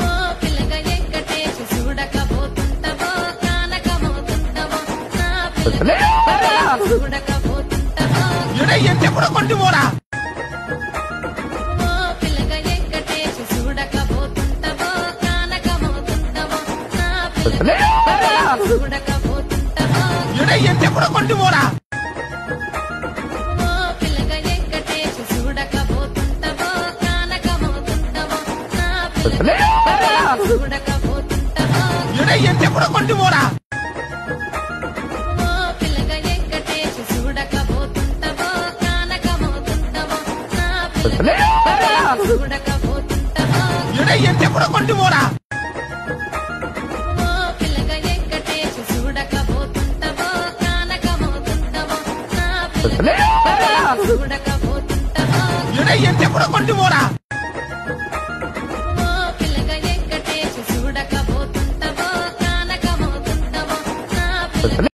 ఓ పిల్లగా వెంకటేశ్ చూడకపోతుంటవో కానకమోతుంటవో నా పిల్లగా చూడకపోతుంటవో ఎప్పుడు కొంటి పోరా ఓ పిల్లగా వెంకటేశ్ చూడకపోతుంటవో కానకమోతుంటవో నా పిల్లగా చూడకపోతుంటవో ఎప్పుడు కొంటి పోరా ఓ పిల్లగా వెంకటేశ్ చూడకపోతుంటవో కానకమోతుంటవో నా పిల్లగా చూడకపోతుంటవో ఎప్పుడు కొంటి పోరా ఓ పిల్లగా వెంకటేశ్ చూడకపోతుంటవో కానకమోతుంటవో నా పిల్లగా చూడకపోతుంటవో ఎప్పుడు కొంటి పోరా ఓ పిల్లగా వెంకటేశ్ చూడకపోతుంటవో కానకమోతుంటవో నా పిల్లగా చూడకపోతుంటవో ఎప్పుడు కొంటి పోరా ఓ పిల్లగా వెంకటేశ్ చూడకపోతుంటవో కానకమోతుంటవో నా పిల్లగా